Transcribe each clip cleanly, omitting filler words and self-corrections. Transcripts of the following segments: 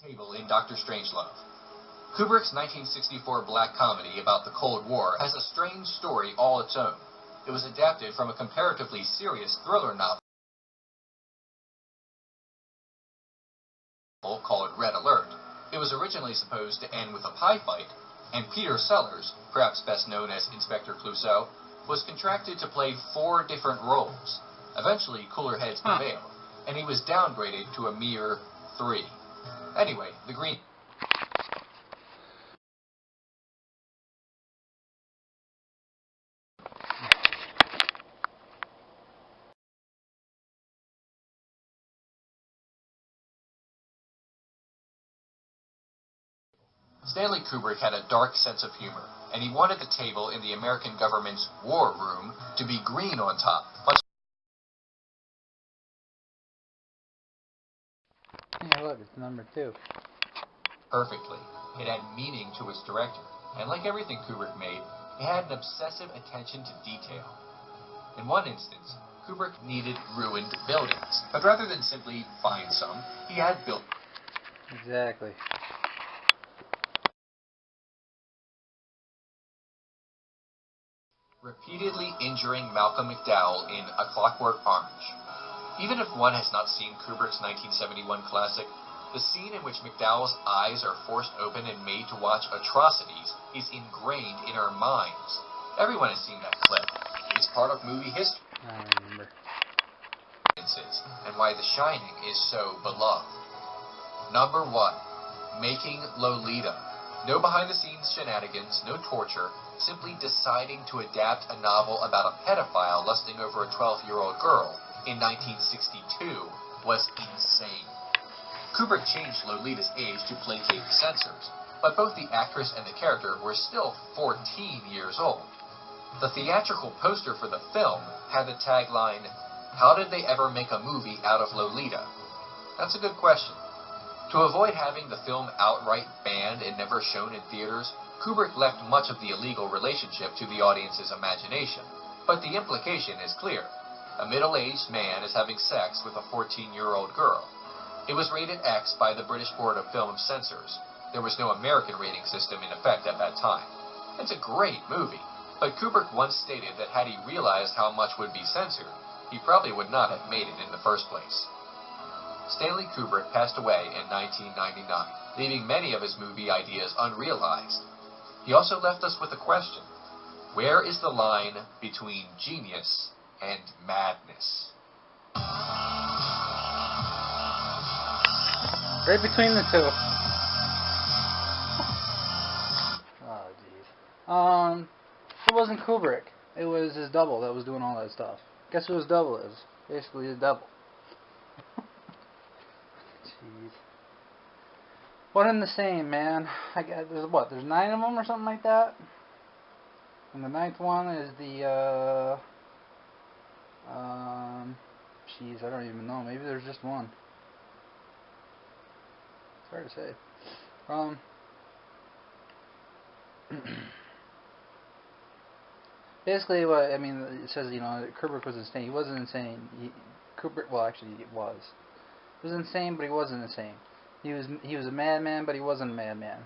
table in Dr. Strangelove. Kubrick's 1964 black comedy about the Cold War has a strange story all its own. It was adapted from a comparatively serious thriller novel called Red Alert. It was originally supposed to end with a pie fight, and Peter Sellers, perhaps best known as Inspector Clouseau, was contracted to play 4 different roles. Eventually, cooler heads prevailed, and he was downgraded to a mere 3. Anyway, the Green... Stanley Kubrick had a dark sense of humor, and he wanted the table in the American government's war room to be green on top. Yeah, look, it's number 2. Perfectly. It had meaning to its director, and like everything Kubrick made, it had an obsessive attention to detail. In one instance, Kubrick needed ruined buildings, but rather than simply find some, he had built... Exactly. repeatedly injuring Malcolm McDowell in A Clockwork Orange. Even if one has not seen Kubrick's 1971 classic, the scene in which McDowell's eyes are forced open and made to watch atrocities is ingrained in our minds. Everyone has seen that clip. It's part of movie history. I remember. And why The Shining is so beloved. Number 1. Making Lolita. No behind-the-scenes shenanigans, no torture, simply deciding to adapt a novel about a pedophile lusting over a 12-year-old girl in 1962 was insane. Kubrick changed Lolita's age to placate the censors, but both the actress and the character were still 14 years old. The theatrical poster for the film had the tagline, "How did they ever make a movie out of Lolita?" That's a good question. To avoid having the film outright banned and never shown in theaters, Kubrick left much of the illegal relationship to the audience's imagination. But the implication is clear. A middle-aged man is having sex with a 14-year-old girl. It was rated X by the British Board of Film Censors. There was no American rating system in effect at that time. It's a great movie, but Kubrick once stated that had he realized how much would be censored, he probably would not have made it in the first place. Stanley Kubrick passed away in 1999, leaving many of his movie ideas unrealized. He also left us with a question. Where is the line between genius and madness? Right between the two. Oh, jeez. It wasn't Kubrick. It was his double that was doing all that stuff. Guess who his double is? Basically his double. Jeez. One and the same, man. There's 9 of them or something like that? And the 9th one is the, jeez, I don't even know. Maybe there's just one. It's hard to say. Basically, it says, Kubrick was insane. He wasn't insane. Kubrick, well, actually, he was. He was insane, but he wasn't insane. He was a madman, but he wasn't a madman.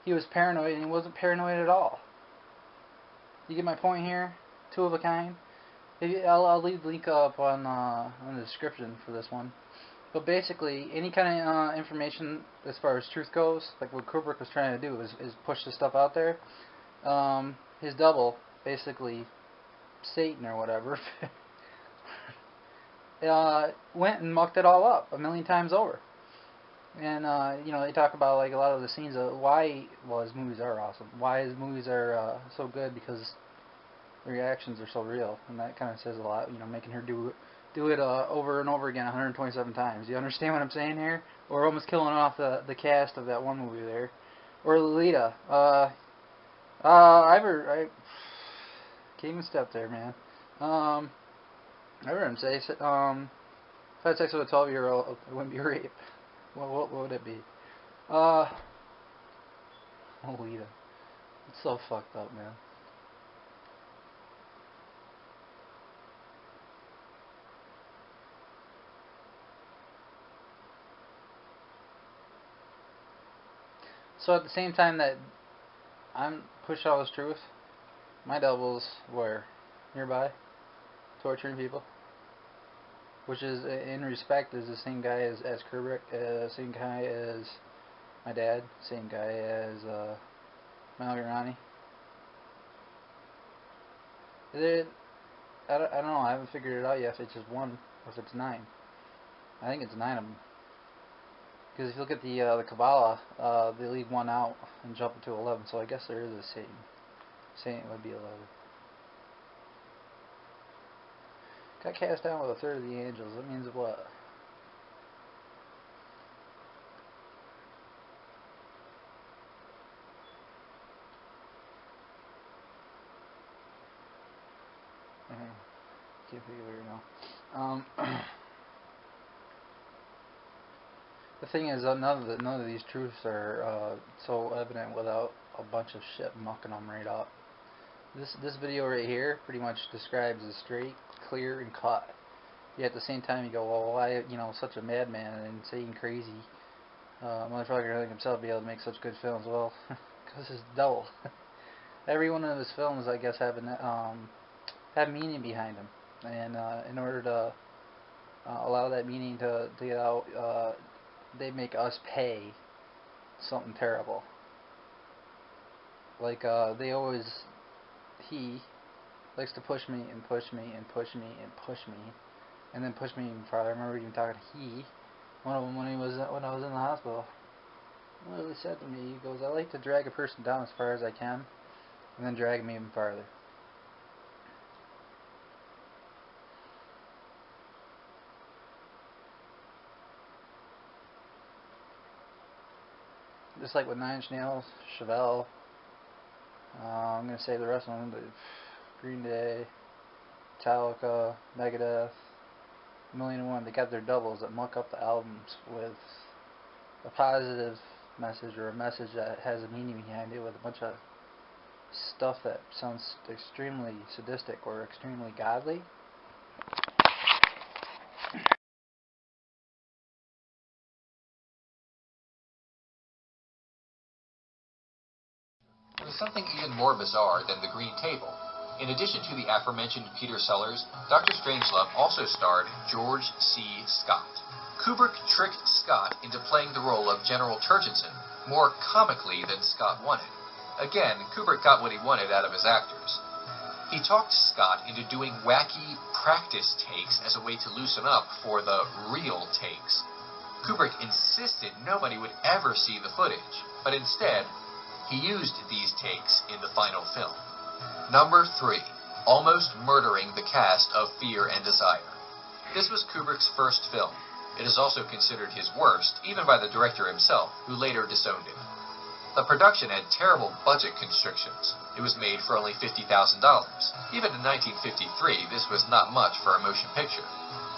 He was paranoid, and he wasn't paranoid at all. You get my point here? 2 of a kind. I'll leave the link up on the description for this one. But basically, any kind of information as far as truth goes, like what Kubrick was trying to do is push this stuff out there. His double, basically Satan or whatever, went and mucked it all up a million times over. And they talk about like a lot of the scenes of why his movies are awesome, why his movies are so good, because the reactions are so real, and that kind of says a lot. Making her do it over and over again 127 times. You understand what I'm saying here? Or almost killing off the cast of that one movie there. Or Lolita. I can't even step there, man. I heard him say, if I had sex with a 12-year-old, it wouldn't be rape. What would it be? Lolita. It's so fucked up, man. So at the same time that I'm pushing all this truth, my doubles were nearby, torturing people, which is, in respect, is the same guy as Kubrick, same guy as my dad, same guy as Malgorani. I don't know, I haven't figured it out yet if it's just one or if it's 9. I think it's 9 of them. Because if you look at the Kabbalah, they leave 1 out and jump into 11, so I guess there is a Satan. Satan would be 11. Got cast down with 1/3 of the angels. That means what? Can't figure it out now. The thing is, none of these truths are so evident without a bunch of shit mucking them right up. This video right here pretty much describes as straight, clear, and cut. Yet at the same time you go, well, why, such a madman and insane, crazy motherfucker like himself be able to make such good films? Well, because it's dull. Every one of his films, I guess, have meaning behind them, and in order to allow that meaning to get out, they make us pay something terrible. Like he likes to push me and push me and push me and push me, and then push me even farther. I remember even talking to one of them when I was in the hospital. He literally said to me, he goes, "I like to drag a person down as far as I can, and then drag me even farther." Just like with 9 Inch Nails, Chevelle, I'm going to say the rest of them, but Green Day, Metallica, Megadeth, 1,000,001, they got their doubles that muck up the albums with a positive message or a message that has a meaning behind it with a bunch of stuff that sounds extremely sadistic or extremely godly. There was something even more bizarre than the green table. In addition to the aforementioned Peter Sellers, Dr. Strangelove also starred George C. Scott. Kubrick tricked Scott into playing the role of General Turgidson more comically than Scott wanted. Again, Kubrick got what he wanted out of his actors. He talked Scott into doing wacky practice takes as a way to loosen up for the real takes. Kubrick insisted nobody would ever see the footage, but instead, he used these takes in the final film. Number 3. Almost murdering the cast of Fear and Desire. This was Kubrick's first film. It is also considered his worst, even by the director himself, who later disowned it. The production had terrible budget constrictions. It was made for only $50,000. Even in 1953, this was not much for a motion picture.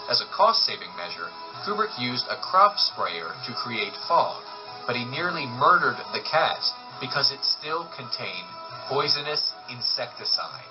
As a cost-saving measure, Kubrick used a crop sprayer to create fog, but he nearly murdered the cast because it still contained poisonous insecticide.